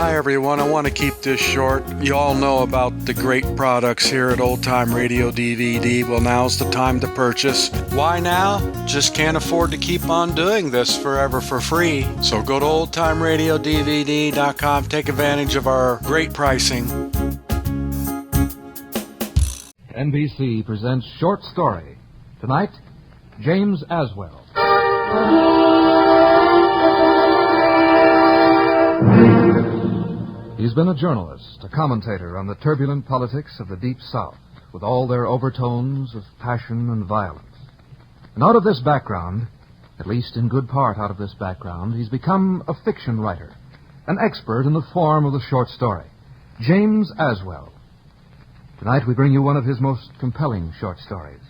Hi everyone, I want to keep this short. You all know about the great products here at Old Time Radio DVD. Well, now's the time to purchase. Why now? Just can't afford to keep on doing this forever for free. So go to oldtimeradiodvd.com, take advantage of our great pricing. NBC presents Short Story. Tonight, James Aswell. He's been a journalist, a commentator on the turbulent politics of the Deep South, with all their overtones of passion and violence. And out of this background, at least in good part out of this background, he's become a fiction writer, an expert in the form of the short story. James Aswell. Tonight we bring you one of his most compelling short stories,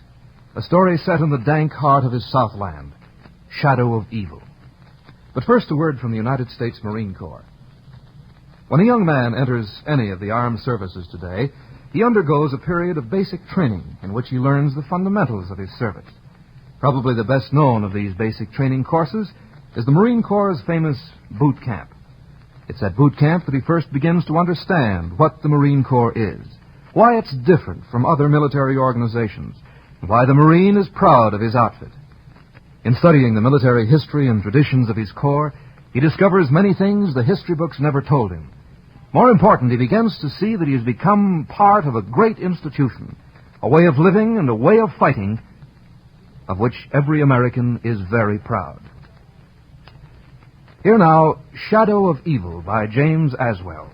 a story set in the dank heart of his Southland, Shadow of Evil. But first a word from the United States Marine Corps. When a young man enters any of the armed services today, he undergoes a period of basic training in which he learns the fundamentals of his service. Probably the best known of these basic training courses is the Marine Corps' famous boot camp. It's at boot camp that he first begins to understand what the Marine Corps is, why it's different from other military organizations, and why the Marine is proud of his outfit. In studying the military history and traditions of his Corps, he discovers many things the history books never told him. More important, he begins to see that he has become part of a great institution, a way of living and a way of fighting of which every American is very proud. Here now, Shadow of Evil by James Aswell.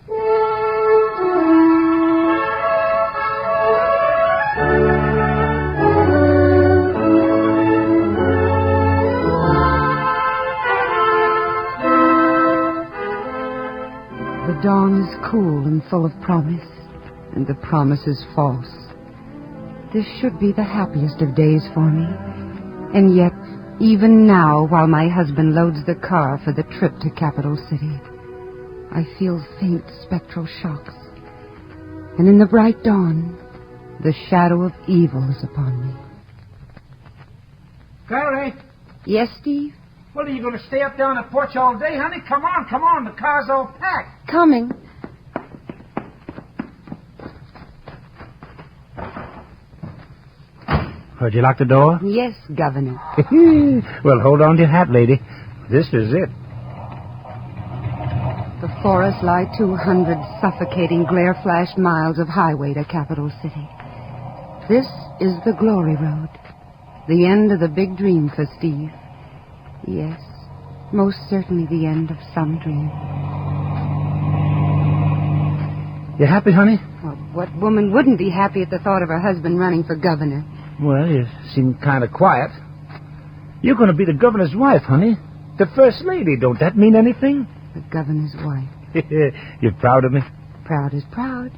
The dawn is cool and full of promise, and the promise is false. This should be the happiest of days for me, and yet, even now, while my husband loads the car for the trip to Capital City, I feel faint spectral shocks. And in the bright dawn, the shadow of evil is upon me. Clary? Yes, Steve? What, are you going to stay up there on the porch all day, honey? Come on. The car's all packed. Coming. Heard you lock the door? Yes, Governor. Well, hold on to your hat, lady. This is it. Before us lie 200 suffocating, glare-flashed miles of highway to Capital City. This is the Glory Road, the end of the big dream for Steve. Yes, most certainly the end of some dream. You happy, honey? Well, what woman wouldn't be happy at the thought of her husband running for governor? Well, you seem kind of quiet. You're going to be the governor's wife, honey. The first lady. Don't that mean anything? The governor's wife. You're proud of me? Proud as proud.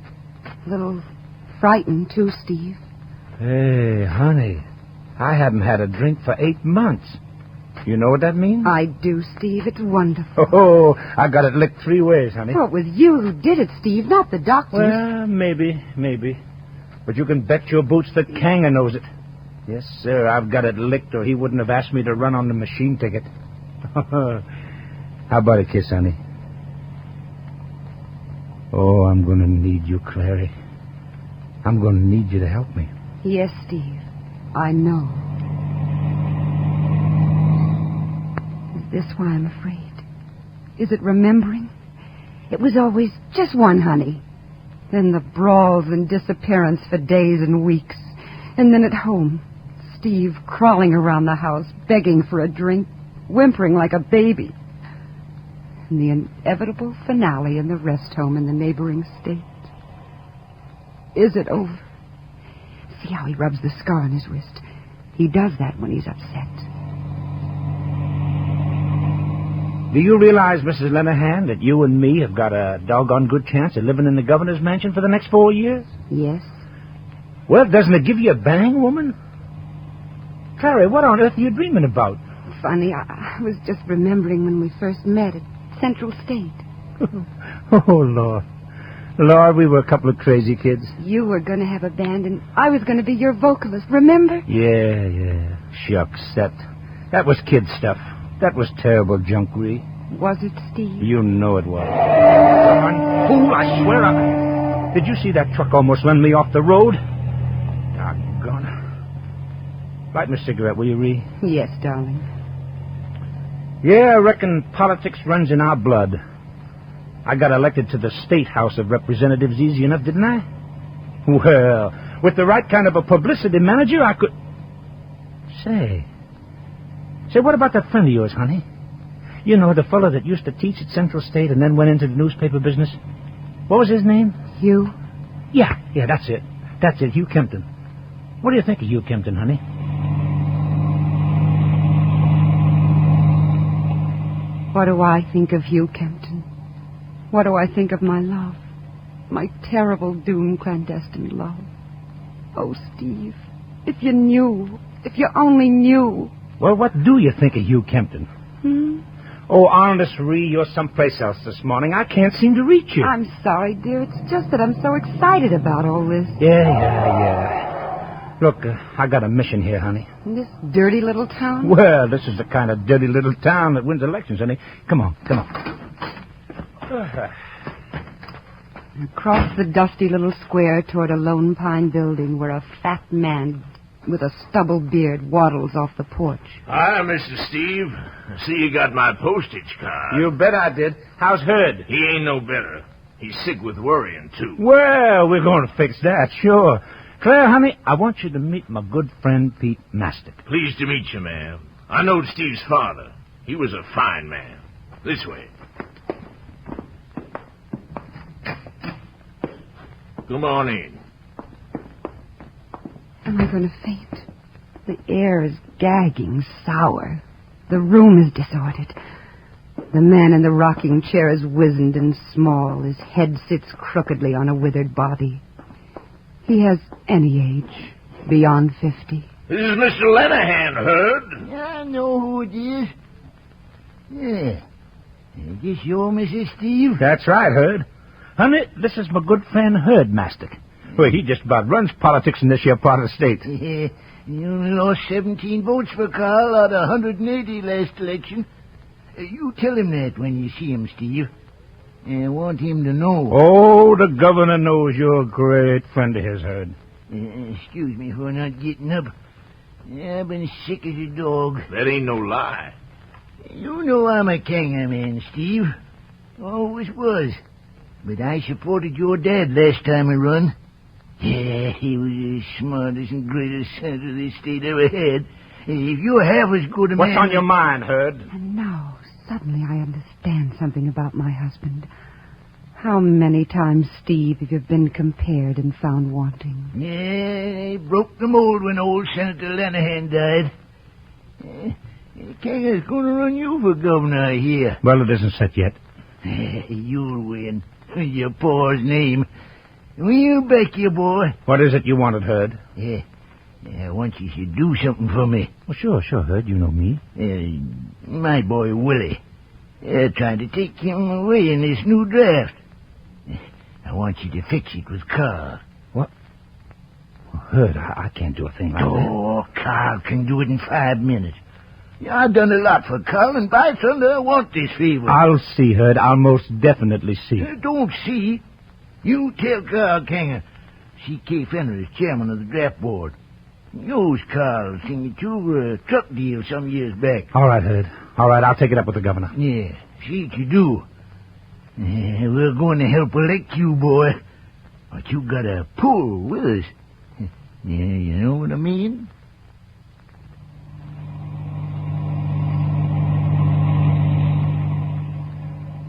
A little frightened, too, Steve. Hey, honey, I haven't had a drink for 8 months. You know what that means? I do, Steve. It's wonderful. Oh, I got it licked 3 ways, honey. Well, it was you who did it, Steve, not the doctor. Well, maybe. But you can bet your boots that Kanger knows it. Yes, sir, I've got it licked, or he wouldn't have asked me to run on the machine ticket. How about a kiss, honey? Oh, I'm going to need you, Clary. I'm going to need you to help me. Yes, Steve. I know. Is this why I'm afraid? Is it remembering? It was always just one, honey. Then the brawls and disappearance for days and weeks. And then at home, Steve crawling around the house, begging for a drink, whimpering like a baby. And the inevitable finale in the rest home in the neighboring state. Is it over? See how he rubs the scar on his wrist. He does that when he's upset. Do you realize, Mrs. Lenahan, that you and me have got a doggone good chance of living in the governor's mansion for the next 4 years? Yes. Well, doesn't it give you a bang, woman? Clary, what on earth are you dreaming about? Funny, I was just remembering when we first met at Central State. Oh, Lord. Lord, we were a couple of crazy kids. You were going to have a band, and I was going to be your vocalist, remember? Yeah. Shucks, that was kid stuff. That was terrible junk, Ree. Was it, Steve? You know it was. Darn fool, I swear I... Did you see that truck almost run me off the road? Doggone. Light me a cigarette, will you, Ree? Yes, darling. Yeah, I reckon politics runs in our blood. I got elected to the State House of Representatives easy enough, didn't I? Well, with the right kind of a publicity manager, I could... Say, what about that friend of yours, honey? You know, the fellow that used to teach at Central State and then went into the newspaper business. What was his name? Hugh? Yeah, that's it. That's it, Hugh Kempton. What do you think of Hugh Kempton, honey? What do I think of Hugh Kempton? What do I think of my love? My terrible, doomed, clandestine love. Oh, Steve, if you knew, if you only knew. Well, what do you think of Hugh Kempton? Oh, honest, Ree, you're someplace else this morning. I can't seem to reach you. I'm sorry, dear. It's just that I'm so excited about all this. Yeah. Look, I got a mission here, honey. In this dirty little town? Well, this is the kind of dirty little town that wins elections, honey. Come on. Across the dusty little square toward a lone pine building where a fat man with a stubble beard waddles off the porch. Hi, Mr. Steve. I see you got my postage card. You bet I did. How's Hurd? He ain't no better. He's sick with worrying, too. Well, we're going to fix that, sure. Claire, honey, I want you to meet my good friend Pete Mastic. Pleased to meet you, ma'am. I knowed Steve's father. He was a fine man. This way. Come on in. Am I going to faint? The air is gagging, sour. The room is disordered. The man in the rocking chair is wizened and small. His head sits crookedly on a withered body. He has any age, beyond 50. This is Mr. Lenahan, Hurd. I know who it is. Yeah. Is this your Mrs. Steve? That's right, Hurd. Honey, this is my good friend Hurd Mastic. Well, he just about runs politics in this here part of the state. Yeah. You only lost 17 votes for Carl out of 180 last election. You tell him that when you see him, Steve. I want him to know. Oh, the governor knows you're a great friend of his, Hurd. Excuse me for not getting up. I've been sick as a dog. That ain't no lie. You know I'm a Kanger man, Steve. Always was. But I supported your dad last time I run. Yeah, he was the smartest and greatest senator this state ever had. If you're half as good a man... What's on your mind, Hurd? And now, suddenly I understand something about my husband. How many times, Steve, have you been compared and found wanting? Yeah, they broke the mold when old Senator Lenahan died. Kanger's going to run you for governor, I hear. Well, it isn't set yet. You'll win. Your pa's name. We'll back you, boy. What is it you wanted, Hurd? Yeah, I want you to do something for me. Well, sure, Hurd. You know me. My boy, Willie. They're trying to take him away in this new draft. I want you to fix it with Carl. What? Well, Hurd, I can't do a thing like that. Oh, Carl can do it in 5 minutes. I've done a lot for Carl, and by thunder, I want this favor. I'll see, Hurd. I'll most definitely see. Don't see. You tell Carl Kanger. C.K. Fenner is chairman of the draft board. Knows Carl seen you two for a truck deal some years back. All right, Hurd. All right, I'll take it up with the governor. Yeah, see what you do. We're going to help elect you, boy. But you got to pull with us. Yeah, you know what I mean?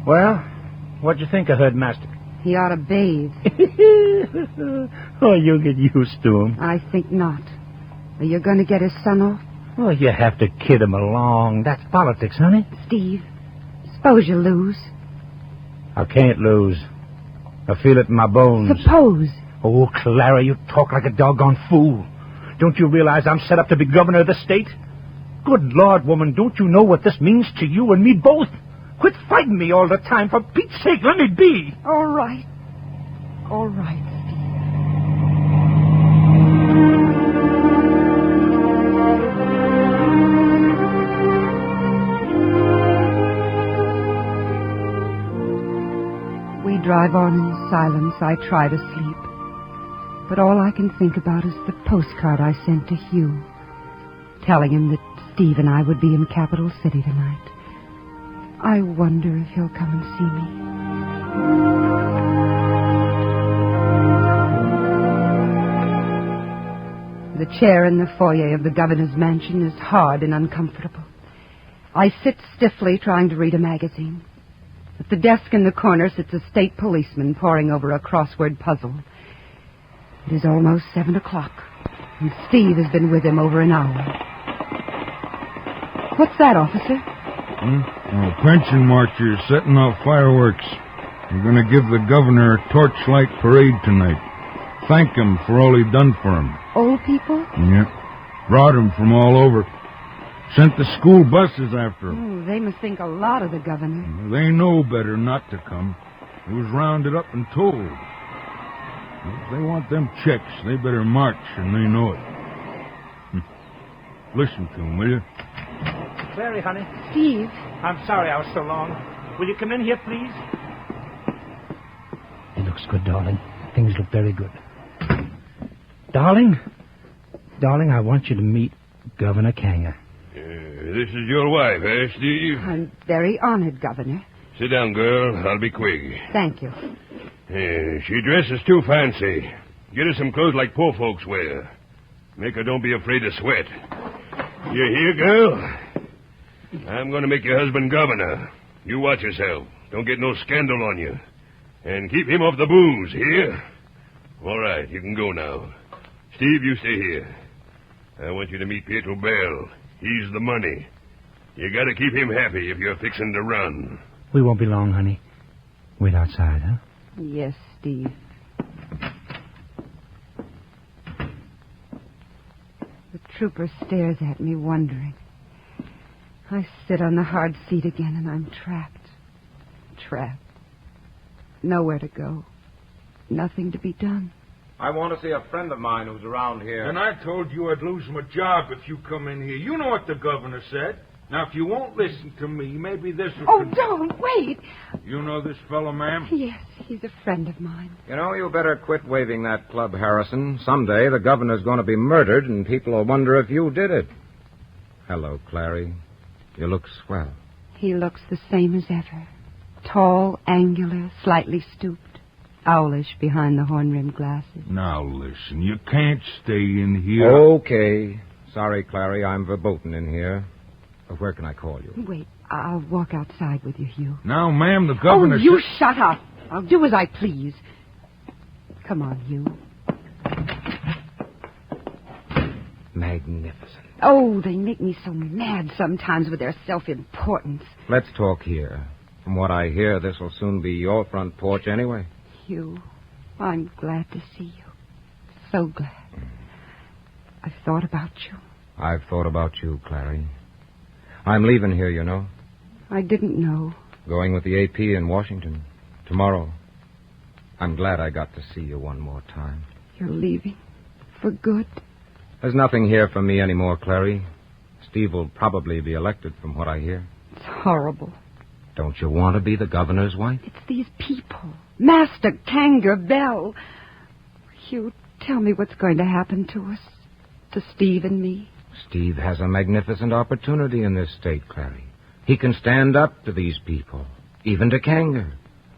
Well, what'd you think of Hurd Mastic? He ought to bathe. Oh, you'll get used to him. I think not. Are you going to get his son off? Well, you have to kid him along. That's politics, honey. Steve, suppose you lose. I can't lose. I feel it in my bones. Suppose. Oh, Clara, you talk like a doggone fool. Don't you realize I'm set up to be governor of the state? Good Lord, woman, don't you know what this means to you and me both? Quit fighting me all the time. For Pete's sake, let me be. All right. All right, Steve. drive on in silence, I try to sleep. But all I can think about is the postcard I sent to Hugh, telling him that Steve and I would be in Capital City tonight. I wonder if he'll come and see me. The chair in the foyer of the governor's mansion is hard and uncomfortable. I sit stiffly trying to read a magazine. At the desk in the corner sits a state policeman poring over a crossword puzzle. It is almost 7 o'clock, and Steve has been with him over an hour. What's that, officer? Pension marchers setting off fireworks. We're going to give the governor a torchlight parade tonight. Thank him for all he done for him. Old people? Yep. Brought him from all over. Sent the school buses after him. Oh, they must think a lot of the governor. They know better not to come. He was rounded up and told. If they want them checks, they better march, and they know it. Listen to him, will you? Clary, honey. Steve. I'm sorry I was so long. Will you come in here, please? It looks good, darling. Things look very good. Darling, I want you to meet Governor Kanger. This is your wife, eh, Steve? I'm very honored, Governor. Sit down, girl. I'll be quick. Thank you. She dresses too fancy. Get her some clothes like poor folks wear. Make her don't be afraid to sweat. You hear, girl? I'm going to make your husband governor. You watch yourself. Don't get no scandal on you. And keep him off the booze, hear? All right, you can go now. Steve, you stay here. I want you to meet Pietro Bell. He's the money. You got to keep him happy if you're fixing to run. We won't be long, honey. Wait outside, huh? Yes, Steve. The trooper stares at me, wondering. I sit on the hard seat again, and I'm trapped. Trapped. Nowhere to go. Nothing to be done. I want to see a friend of mine who's around here. And I told you I'd lose my job if you come in here. You know what the governor said. Now, if you won't listen to me, maybe this will... Oh, don't, wait. You know this fellow, ma'am? Yes, he's a friend of mine. You know, you better quit waving that club, Harrison. Someday the governor's going to be murdered, and people will wonder if you did it. Hello, Clary. You look swell. He looks the same as ever. Tall, angular, slightly stooped. Owlish behind the horn-rimmed glasses. Now, listen, you can't stay in here. Okay. Sorry, Clary, I'm verboten in here. Where can I call you? Wait, I'll walk outside with you, Hugh. Now, ma'am, the governor... Oh, you shut up. I'll do as I please. Come on, Hugh. Magnificent. Oh, they make me so mad sometimes with their self-importance. Let's talk here. From what I hear, this will soon be your front porch anyway. Hugh, I'm glad to see you. So glad. I've thought about you. I've thought about you, Clary. I'm leaving here, you know. I didn't know. Going with the AP in Washington. Tomorrow. I'm glad I got to see you one more time. You're leaving? For good? There's nothing here for me anymore, Clary. Steve will probably be elected from what I hear. It's horrible. Don't you want to be the governor's wife? It's these people. Master Kanger, Bell. Hugh, tell me what's going to happen to us. To Steve and me. Steve has a magnificent opportunity in this state, Clary. He can stand up to these people. Even to Kanger.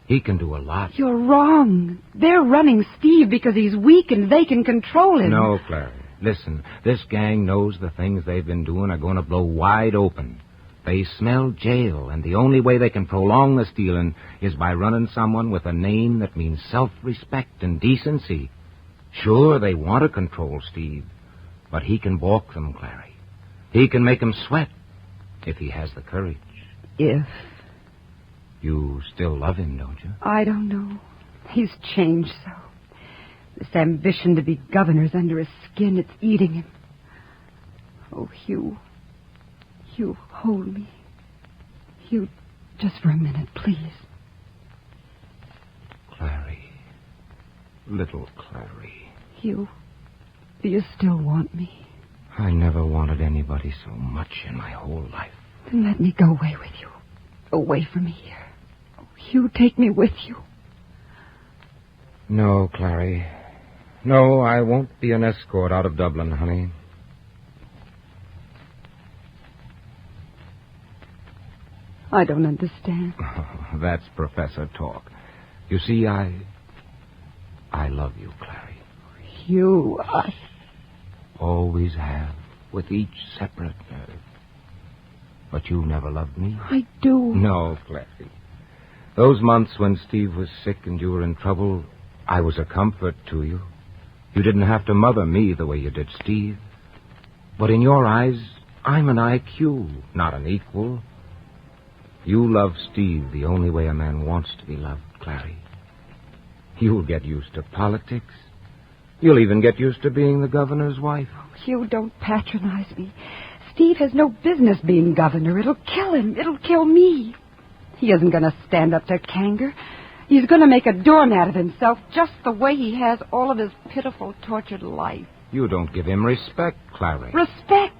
He can do a lot. You're wrong. They're running Steve because he's weak and they can control him. No, Clary. Listen, this gang knows the things they've been doing are going to blow wide open. They smell jail, and the only way they can prolong the stealing is by running someone with a name that means self-respect and decency. Sure, they want to control Steve, but he can balk them, Clary. He can make them sweat if he has the courage. If? You still love him, don't you? I don't know. He's changed so. This ambition to be governor's under his skin, it's eating him. Oh, Hugh. Hugh, hold me. Hugh, just for a minute, please. Clary. Little Clary. Hugh, do you still want me? I never wanted anybody so much in my whole life. Then let me go away with you. Away from here. Oh, Hugh, take me with you. No, Clary. No, I won't be an escort out of Dublin, honey. I don't understand. That's professor talk. You see, I love you, Clary. You, Always have, with each separate nerve. But you never loved me. I do. No, Clary. Those months when Steve was sick and you were in trouble, I was a comfort to you. You didn't have to mother me the way you did Steve. But in your eyes, I'm an IQ, not an equal. You love Steve the only way a man wants to be loved, Clary. You'll get used to politics. You'll even get used to being the governor's wife. Hugh, don't patronize me. Steve has no business being governor. It'll kill him. It'll kill me. He isn't going to stand up to Kanger. He's going to make a doormat of himself just the way he has all of his pitiful, tortured life. You don't give him respect, Clary. Respect?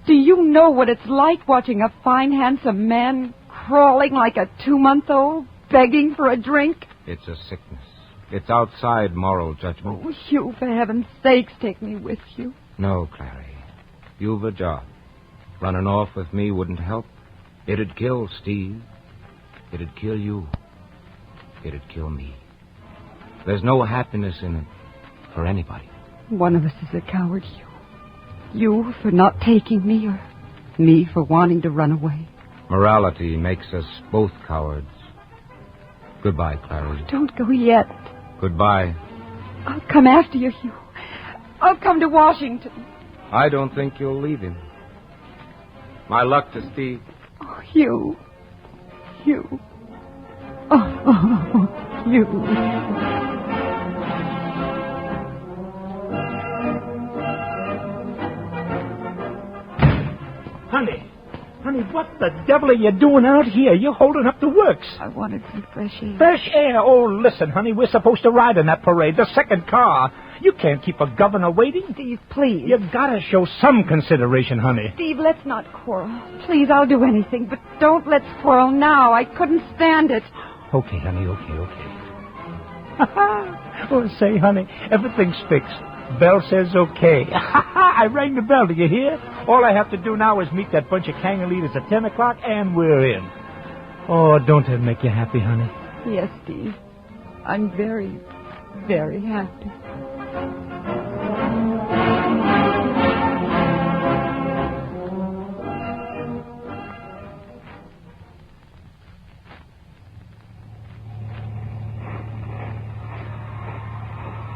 Do you know what it's like watching a fine, handsome man crawling like a 2-month-old, begging for a drink? It's a sickness. It's outside moral judgment. Oh, Hugh, for heaven's sakes, take me with you. No, Clary. You've a job. Running off with me wouldn't help. It'd kill Steve. It'd kill you. It'd kill me. There's no happiness in it for anybody. One of us is a coward, Hugh. You for not taking me, or me for wanting to run away. Morality makes us both cowards. Goodbye, Clary. Don't go yet. Goodbye. I'll come after you, Hugh. I'll come to Washington. I don't think you'll leave him. My luck to Steve. Oh, Hugh. Hugh. Oh, Hugh. Honey, what the devil are you doing out here? You're holding up the works. I wanted some fresh air. Fresh air? Oh, listen, honey, we're supposed to ride in that parade, the second car. You can't keep a governor waiting. Steve, please. You've got to show some consideration, honey. Steve, let's not quarrel. Please, I'll do anything, but don't let's quarrel now. I couldn't stand it. Okay, honey, okay. Oh, say, honey, everything's fixed. Bell says okay. I rang the bell, do you hear? All I have to do now is meet that bunch of Kanger leaders at 10 o'clock, and we're in. Oh, don't that make you happy, honey? Yes, Steve. I'm very, very happy.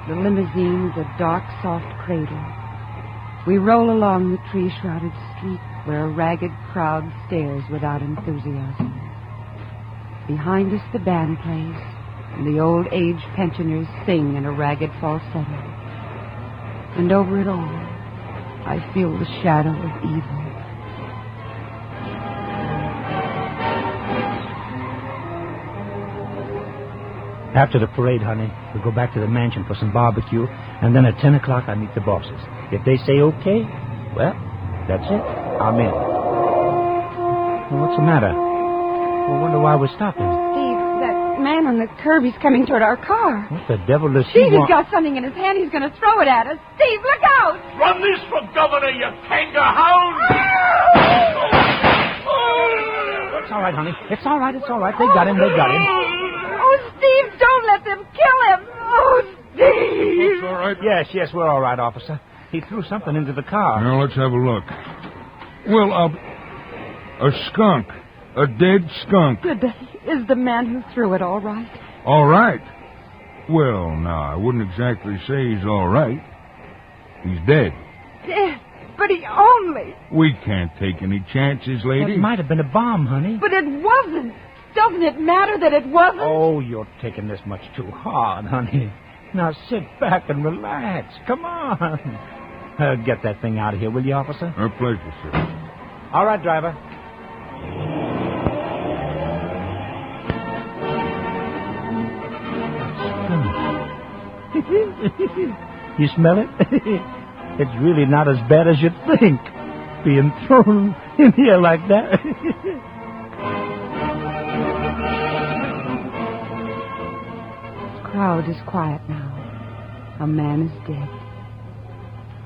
The limousine is a dark, soft cradle. We roll along the tree-shrouded street where a ragged crowd stares without enthusiasm. Behind us, the band plays, and the old age pensioners sing in a ragged falsetto. And over it all, I feel the shadow of evil. After the parade, honey, we'll go back to the mansion for some barbecue, and then at 10 o'clock I meet the bosses. If they say okay, well, that's it. I'm in. Well, what's the matter? I wonder why we're stopping. Steve, that man on the curb, he's coming toward our car. What the devil does he Steve, want? he's got something in his hand. He's going to throw it at us. Steve, look out! Run this for governor, you Kanger hound! It's all right, honey. It's all right. They got him. Oh, Steve, don't let them kill him. Oh, Steve. That's all right. Yes, we're all right, officer. He threw something into the car. Now, let's have a look. Well, a skunk. A dead skunk. Good day. Is the man who threw it all right? All right. Well, now, I wouldn't exactly say he's all right. He's dead. Dead. But he only... We can't take any chances, lady. It might have been a bomb, honey. But it wasn't. Doesn't it matter that it wasn't? Oh, you're taking this much too hard, honey. Now sit back and relax. Come on. Get that thing out of here, will you, officer? A pleasure, sir. All right, driver. You smell it? It's really not as bad as you'd think, being thrown in here like that. crowd is quiet now. A man is dead.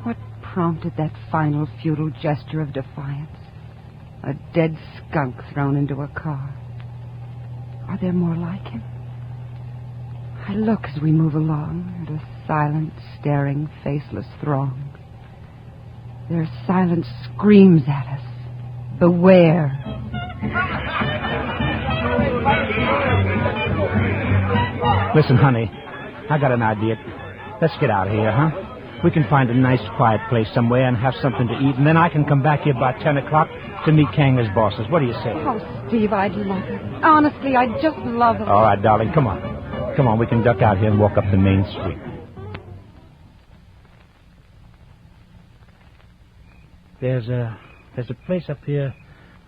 What prompted that final futile gesture of defiance? A dead skunk thrown into a car. Are there more like him? I look as we move along at a silent, staring, faceless throng. Their silence screams at us. Beware. Listen, honey, I got an idea. Let's get out of here, huh? We can find a nice, quiet place somewhere and have something to eat, and then I can come back here by 10 o'clock to meet Kanger's bosses. What do you say? Oh, Steve, I'd love it. Honestly, I'd just love it. All right, darling, come on. Come on, we can duck out here and walk up the main street. There's a place up here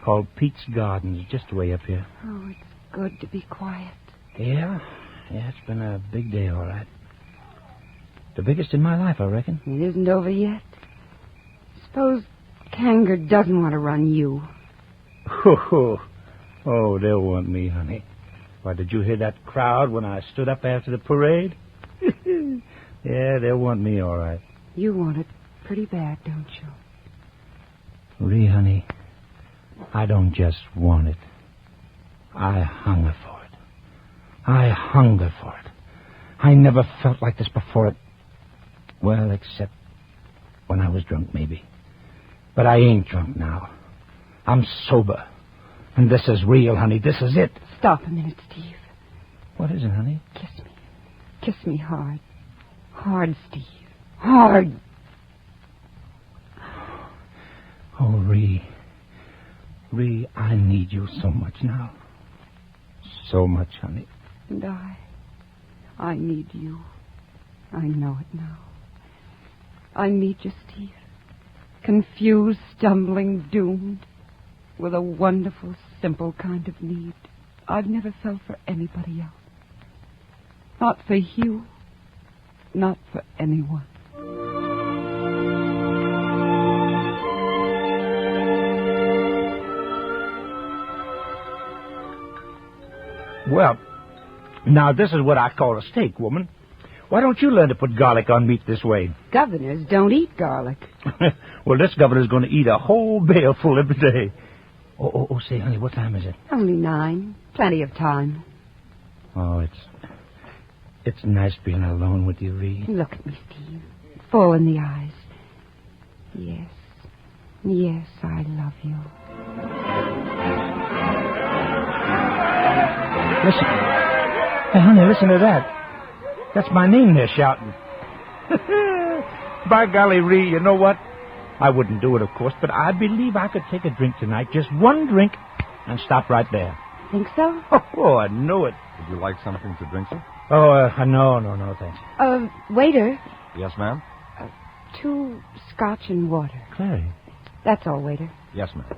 called Pete's Gardens, just way up here. Oh, it's good to be quiet. Yeah, it's been a big day, all right. The biggest in my life, I reckon. It isn't over yet. Suppose Kanger doesn't want to run you. Oh, they'll want me, honey. Why, did you hear that crowd when I stood up after the parade? Yeah, they'll want me, all right. You want it pretty bad, don't you? Ree, honey, I don't just want it. I hunger for it. I hunger for it. I never felt like this before. Well, except when I was drunk, maybe. But I ain't drunk now. I'm sober. And this is real, honey. This is it. Stop a minute, Steve. What is it, honey? Kiss me. Kiss me hard. Hard, Steve. Hard. Oh, Ree. Ree, I need you so much now. So much, honey. And I need you. I know it now. I need you, Steve. Confused, stumbling, doomed. With a wonderful, simple kind of need I've never felt for anybody else. Not for you. Not for anyone. Well, now this is what I call a steak, woman. Why don't you learn to put garlic on meat this way? Governors don't eat garlic. Well, this governor's going to eat a whole bale full every day. Oh, say, honey, what time is it? Only 9. Plenty of time. Oh, it's nice being alone with you, Ree. Look at me, Steve. Full in the eyes. Yes, I love you. Listen. Hey, honey, listen to that. That's my name they're shouting. By golly, Ree, you know what? I wouldn't do it, of course, but I believe I could take a drink tonight, just one drink, and stop right there. Think so? Oh, I know it. Would you like something to drink, sir? Oh, no, thanks. Waiter. Yes, ma'am? 2 scotch and water. Clary. That's all, waiter. Yes, ma'am.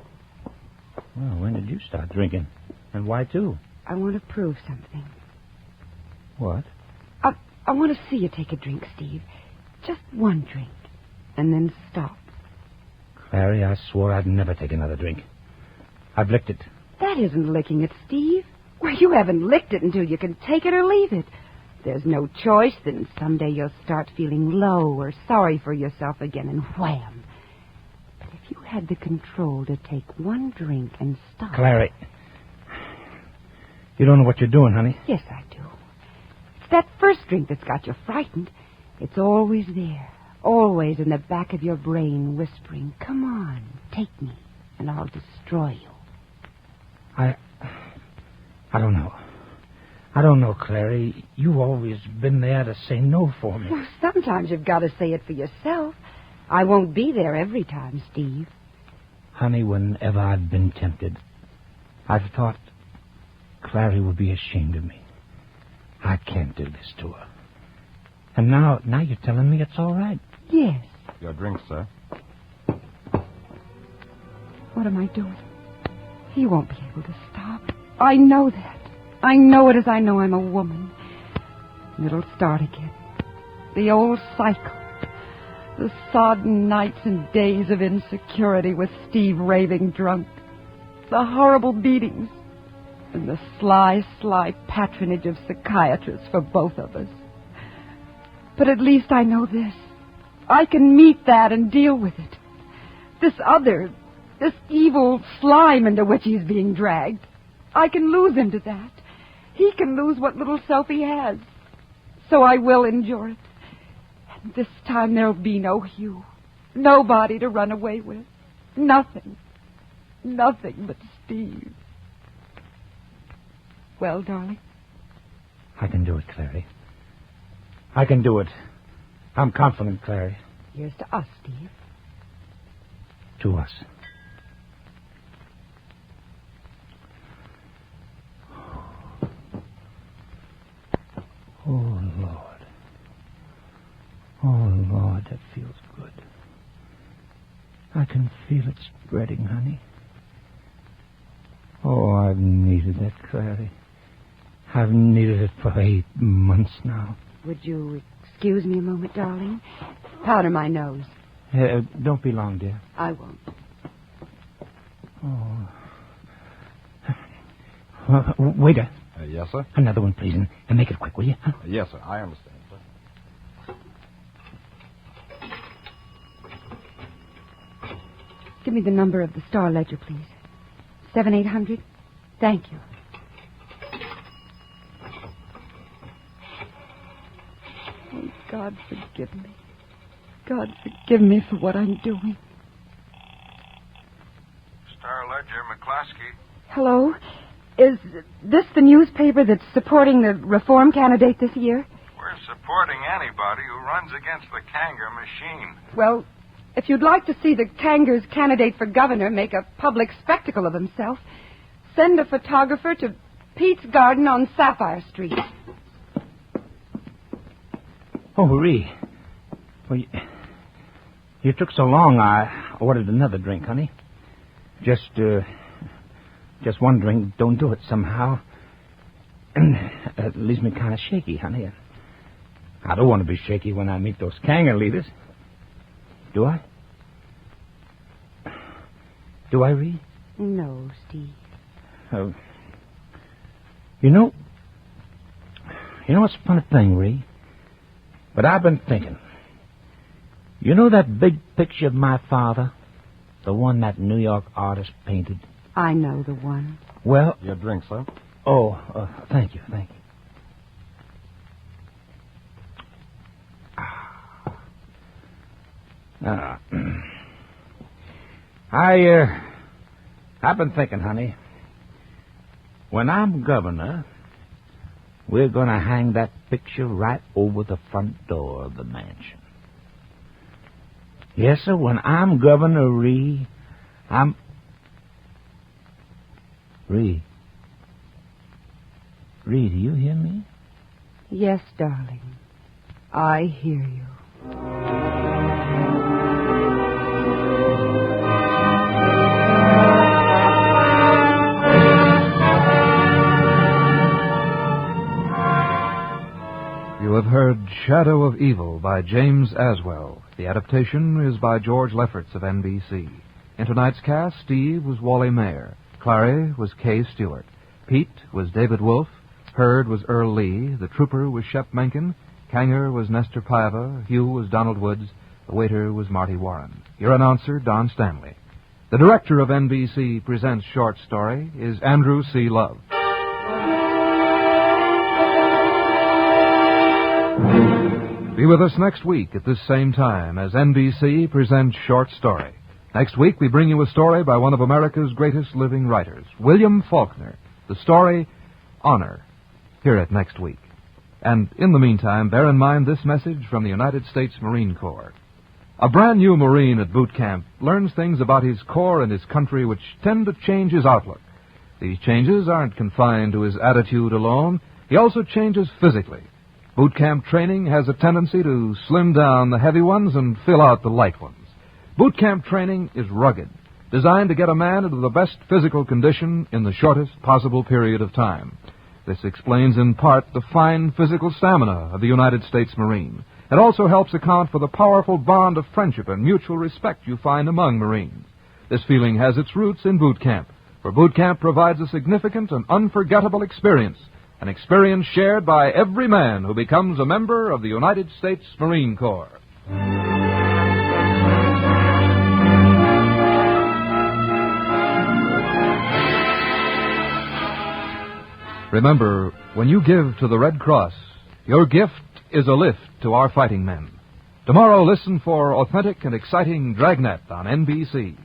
Well, when did you start drinking? And why, too? I want to prove something. What? I want to see you take a drink, Steve. Just one drink. And then stop. Clary, I swore I'd never take another drink. I've licked it. That isn't licking it, Steve. Well, you haven't licked it until you can take it or leave it. There's no choice, then someday you'll start feeling low or sorry for yourself again, and wham. But if you had the control to take one drink and stop... Clary, you don't know what you're doing, honey. Yes, I do. It's that first drink that's got you frightened. It's always there, always in the back of your brain, whispering, come on, take me, and I'll destroy you. I don't know. I don't know, Clary. You've always been there to say no for me. Well, sometimes you've got to say it for yourself. I won't be there every time, Steve. Honey, whenever I've been tempted, I've thought Clary would be ashamed of me. I can't do this to her. And now you're telling me it's all right. Yes. Your drink, sir. What am I doing? He won't be able to stop. I know that. I know it as I know I'm a woman. And it'll start again. The old cycle. The sodden nights and days of insecurity with Steve raving drunk. The horrible beatings. and the sly patronage of psychiatrists for both of us. But at least I know this. I can meet that and deal with it. This evil slime into which he's being dragged, I can lose him to that. He can lose what little self he has. So I will endure it. And this time there'll be no Hugh. Nobody to run away with. Nothing. Nothing but Steve. Well, darling? I can do it, Clary. I can do it. I'm confident, Clary. Here's to us, Steve. To us. Oh, Lord. Oh, Lord, that feels good. I can feel it spreading, honey. Oh, I've needed that, Clary. I've needed it for 8 months now. Would you excuse me a moment, darling? Powder my nose. Don't be long, dear. I won't. Oh. Waiter. Yes, sir? Another one, please, and make it quick, will you? Huh? Yes, sir. I understand, sir. Give me the number of the Star Ledger, please. 7800. Thank you. Oh, God forgive me. God forgive me for what I'm doing. Star Ledger, McCloskey. Hello? Is this the newspaper that's supporting the reform candidate this year? We're supporting anybody who runs against the Kanger machine. Well, if you'd like to see the Kanger's candidate for governor make a public spectacle of himself, send a photographer to Pete's Garden on Sapphire Street. Oh, Marie. Well, you took so long, I ordered another drink, honey. Just one drink don't do it somehow. It leaves me kind of shaky, honey. I don't want to be shaky when I meet those Kanger leaders. Do I? Do I, Ree? No, Steve. You know it's a funny thing, Ree. But I've been thinking. You know that big picture of my father? The one that New York artist painted? I know the one. Well... Your drink, sir? Oh, thank you. I've been thinking, honey. When I'm governor, we're going to hang that picture right over the front door of the mansion. Yes, sir, when I'm Governor Ree, Ree, do you hear me? Yes, darling. I hear you. You have heard Shadow of Evil by James Aswell. The adaptation is by George Lefferts of NBC. In tonight's cast, Steve was Wally Mayer. Clary was Kay Stewart. Pete was David Wolfe. Hurd was Earl Lee. The trooper was Shep Mencken. Kanger was Nestor Paiva. Hugh was Donald Woods. The waiter was Marty Warren. Your announcer, Don Stanley. The director of NBC Presents Short Story is Andrew C. Love. Be with us next week at this same time as NBC Presents Short Story. Next week, we bring you a story by one of America's greatest living writers, William Faulkner. The story, Honor. Hear it next week. And in the meantime, bear in mind this message from the United States Marine Corps. A brand new Marine at boot camp learns things about his Corps and his country which tend to change his outlook. These changes aren't confined to his attitude alone. He also changes physically. Boot camp training has a tendency to slim down the heavy ones and fill out the light ones. Boot camp training is rugged, designed to get a man into the best physical condition in the shortest possible period of time. This explains in part the fine physical stamina of the United States Marine. It also helps account for the powerful bond of friendship and mutual respect you find among Marines. This feeling has its roots in boot camp, For boot camp provides a significant and unforgettable experience, an experience shared by every man who becomes a member of the United States Marine Corps. Remember, when you give to the Red Cross, your gift is a lift to our fighting men. Tomorrow, listen for authentic and exciting Dragnet on NBC.